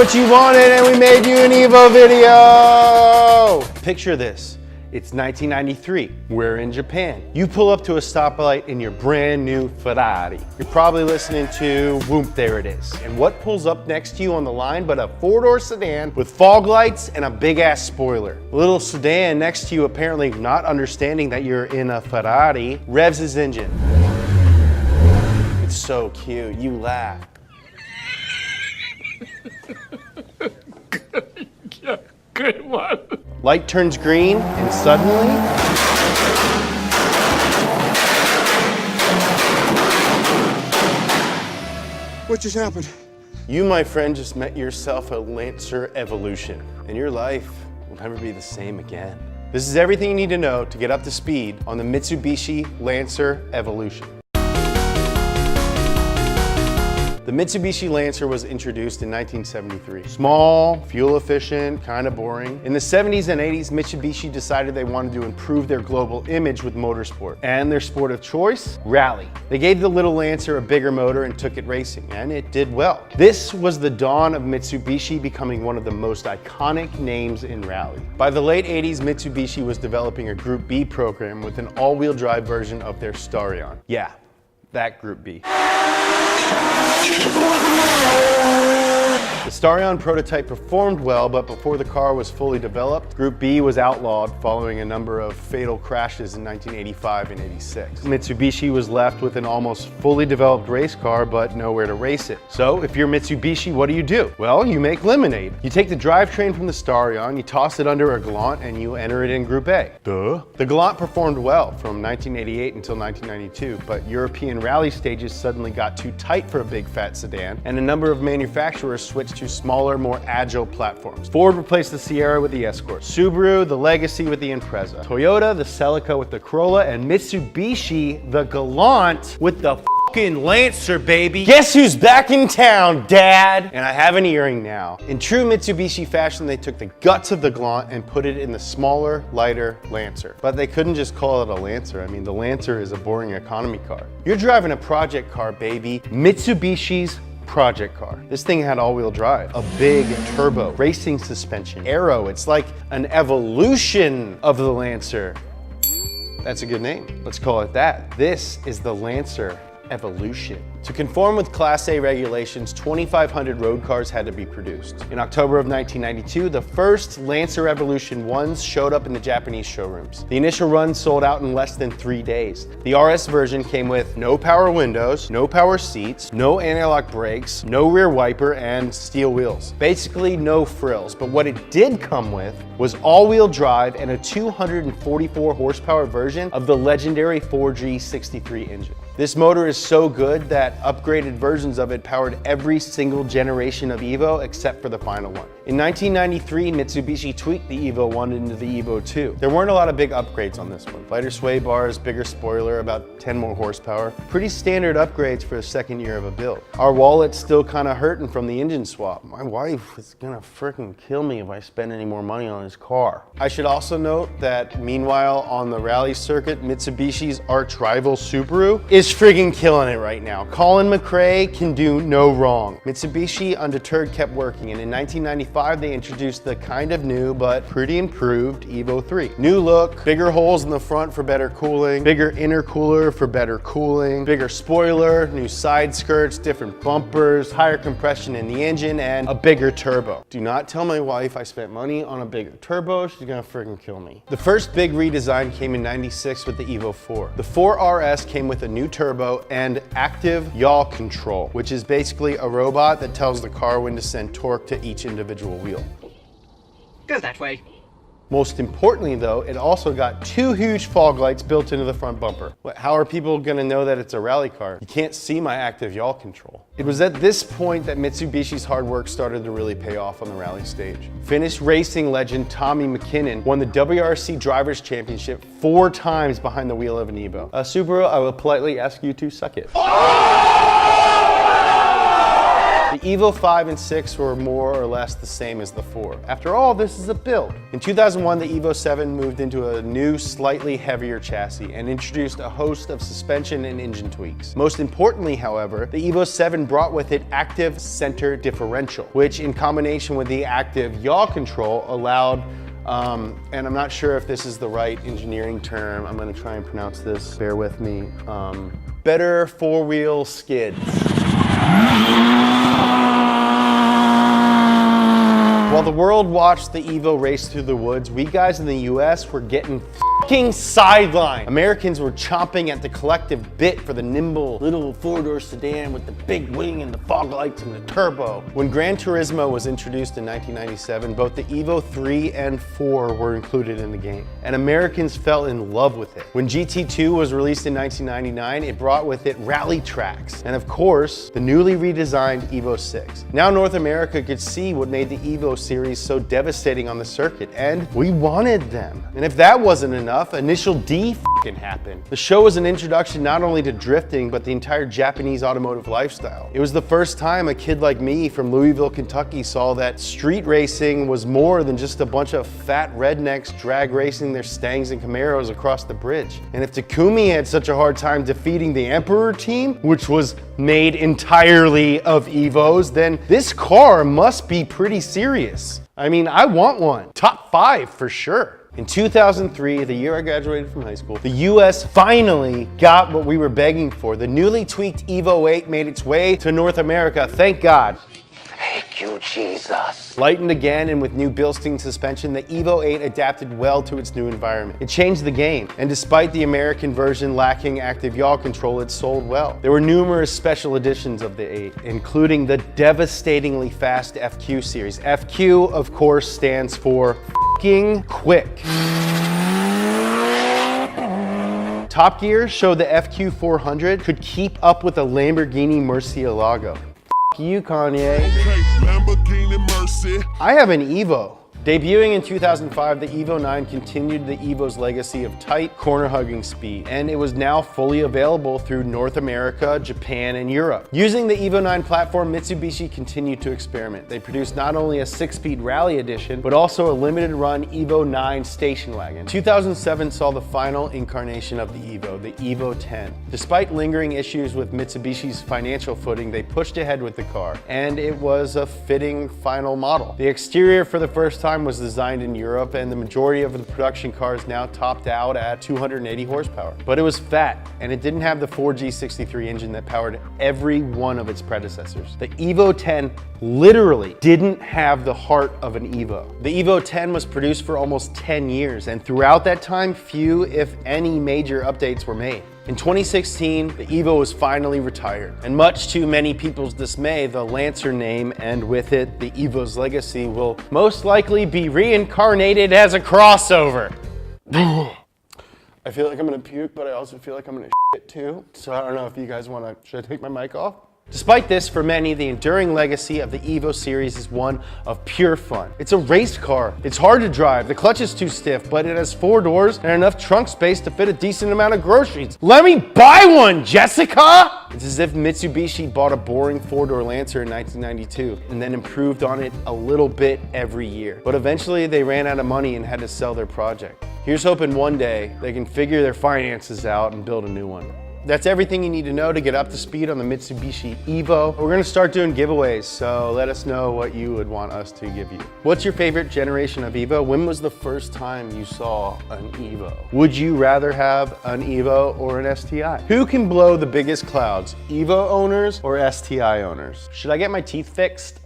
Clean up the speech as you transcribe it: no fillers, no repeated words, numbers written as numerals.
what you wanted and we made you an Evo video. Picture this. It's 1993. We're in Japan. You pull up to a stoplight in your brand new Ferrari. You're probably listening to Whoop, There It Is. And what pulls up next to you on the line but a four-door sedan with fog lights and a big-ass spoiler. The little sedan next to you, apparently not understanding that you're in a Ferrari, revs his engine. It's so cute. You laugh. Good one. Light turns green, and suddenly... What just happened? You, my friend, just met yourself a Lancer Evolution, and your life will never be the same again. This is everything you need to know to get up to speed on the Mitsubishi Lancer Evolution. The Mitsubishi Lancer was introduced in 1973. Small, fuel efficient, kind of boring. In the 70s and 80s, Mitsubishi decided they wanted to improve their global image with motorsport. And their sport of choice? Rally. They gave the little Lancer a bigger motor and took it racing, and it did well. This was the dawn of Mitsubishi becoming one of the most iconic names in rally. By the late 80s, Mitsubishi was developing a Group B program with an all-wheel drive version of their Starion. Yeah, that Group B. The Starion prototype performed well, but before the car was fully developed, Group B was outlawed following a number of fatal crashes in 1985 and 86. Mitsubishi was left with an almost fully developed race car, but nowhere to race it. So if you're Mitsubishi, what do? Well, you make lemonade. You take the drivetrain from the Starion, you toss it under a Galant, and you enter it in Group A. Duh. The Galant performed well from 1988 until 1992, but European rally stages suddenly got too tight for a big fat sedan, and a number of manufacturers switched to smaller, more agile platforms. Ford replaced the Sierra with the Escort, Subaru the Legacy with the Impreza, Toyota the Celica with the Corolla, and Mitsubishi the Galant with the fucking Lancer, baby. Guess who's back in town, Dad? And I have an earring now. In true Mitsubishi fashion, they took the guts of the Galant and put it in the smaller, lighter Lancer. But they couldn't just call it a Lancer. I mean, the Lancer is a boring economy car. You're driving a project car, baby. Mitsubishi's project car. This thing had all-wheel drive, a big turbo, racing suspension, aero. It's like an evolution of the Lancer. That's a good name. Let's call it that. This is the Lancer Evolution. To conform with Class A regulations, 2,500 road cars had to be produced. In October of 1992, the first Lancer Evolution 1s showed up in the Japanese showrooms. The initial run sold out in less than 3 days. The RS version came with no power windows, no power seats, no anti-lock brakes, no rear wiper, and steel wheels. Basically no frills, but what it did come with was all-wheel drive and a 244 horsepower version of the legendary 4G63 engine. This motor is so good that upgraded versions of it powered every single generation of Evo except for the final one. In 1993, Mitsubishi tweaked the Evo 1 into the Evo 2. There weren't a lot of big upgrades on this one. Lighter sway bars, bigger spoiler, about 10 more horsepower. Pretty standard upgrades for the second year of a build. Our wallet's still kind of hurting from the engine swap. My wife is gonna freaking kill me if I spend any more money on this car. I should also note that meanwhile on the rally circuit, Mitsubishi's arch rival Subaru is friggin' killing it right now. Colin McRae can do no wrong. Mitsubishi, undeterred, kept working, and in 1995 they introduced the kind of new but pretty improved Evo 3. New look, bigger holes in the front for better cooling, bigger intercooler for better cooling, bigger spoiler, new side skirts, different bumpers, higher compression in the engine, and a bigger turbo. Do not tell my wife I spent money on a bigger turbo, she's gonna friggin' kill me. The first big redesign came in 96 with the Evo 4. The 4RS came with a new turbo and active yaw control, which is basically a robot that tells the car when to send torque to each individual wheel. Go that way. Most importantly though, it also got 2 huge fog lights built into the front bumper. How are people gonna know that it's a rally car? You can't see my active yaw control. It was at this point that Mitsubishi's hard work started to really pay off on the rally stage. Finnish racing legend Tommy McKinnon won the WRC Drivers' Championship 4 times behind the wheel of an Evo. Subaru, I will politely ask you to suck it. The Evo 5 and 6 were more or less the same as the 4. After all, this is a build. In 2001, the Evo 7 moved into a new, slightly heavier chassis and introduced a host of suspension and engine tweaks. Most importantly, however, the Evo 7 brought with it active center differential, which in combination with the active yaw control allowed and I'm not sure if this is the right engineering term. I'm gonna try and pronounce this, bear with me. Better four-wheel skids. While the world watched the Evo race through the woods, we guys in the US were getting fucking sidelined. Americans were chomping at the collective bit for the nimble little four-door sedan with the big wing and the fog lights and the turbo. When Gran Turismo was introduced in 1997, both the Evo 3 and 4 were included in the game, and Americans fell in love with it. When GT2 was released in 1999, it brought with it rally tracks, and of course, the newly redesigned Evo 6. Now North America could see what made the Evo series so devastating on the circuit, and we wanted them. And if that wasn't enough, Initial D happened. The show was an introduction not only to drifting, but the entire Japanese automotive lifestyle. It was the first time a kid like me from Louisville, Kentucky saw that street racing was more than just a bunch of fat rednecks drag racing their Stangs and Camaros across the bridge. And if Takumi had such a hard time defeating the Emperor team, which was made entirely of Evos, then this car must be pretty serious. I mean, I want one. Top 5 for sure. In 2003, the year I graduated from high school, the US finally got what we were begging for. The newly tweaked Evo 8 made its way to North America, thank God. Thank you, Jesus. Lightened again and with new Bilstein suspension, the Evo 8 adapted well to its new environment. It changed the game, and despite the American version lacking active yaw control, it sold well. There were numerous special editions of the 8, including the devastatingly fast FQ series. FQ, of course, stands for f***ing quick. Top Gear showed the FQ 400 could keep up with a Lamborghini Murcielago. You, Kanye. Okay, Lamborghini Mercy. I have an Evo. Debuting in 2005, the Evo 9 continued the Evo's legacy of tight, corner-hugging speed, and it was now fully available through North America, Japan, and Europe. Using the Evo 9 platform, Mitsubishi continued to experiment. They produced not only a 6-speed rally edition, but also a limited-run Evo 9 station wagon. 2007 saw the final incarnation of the Evo 10. Despite lingering issues with Mitsubishi's financial footing, they pushed ahead with the car, and it was a fitting final model. The exterior for the first time was designed in Europe, and the majority of the production cars now topped out at 280 horsepower. But it was fat, and it didn't have the 4G63 engine that powered every one of its predecessors. The Evo 10 literally didn't have the heart of an Evo. The Evo 10 was produced for almost 10 years, and throughout that time, few, if any, major updates were made. In 2016, the Evo was finally retired, and much to many people's dismay, the Lancer name, and with it, the Evo's legacy, will most likely be reincarnated as a crossover. I feel like I'm gonna puke, but I also feel like I'm gonna shit too. So I don't know if you guys wanna, should I take my mic off? Despite this, for many, the enduring legacy of the Evo series is one of pure fun. It's a race car. It's hard to drive, the clutch is too stiff, but it has 4 doors and enough trunk space to fit a decent amount of groceries. Let me buy one, Jessica! It's as if Mitsubishi bought a boring 4-door Lancer in 1992 and then improved on it a little bit every year. But eventually they ran out of money and had to sell their project. Here's hoping one day they can figure their finances out and build a new one. That's everything you need to know to get up to speed on the Mitsubishi Evo. We're gonna start doing giveaways, so let us know what you would want us to give you. What's your favorite generation of Evo? When was the first time you saw an Evo? Would you rather have an Evo or an STI? Who can blow the biggest clouds, Evo owners or STI owners? Should I get my teeth fixed?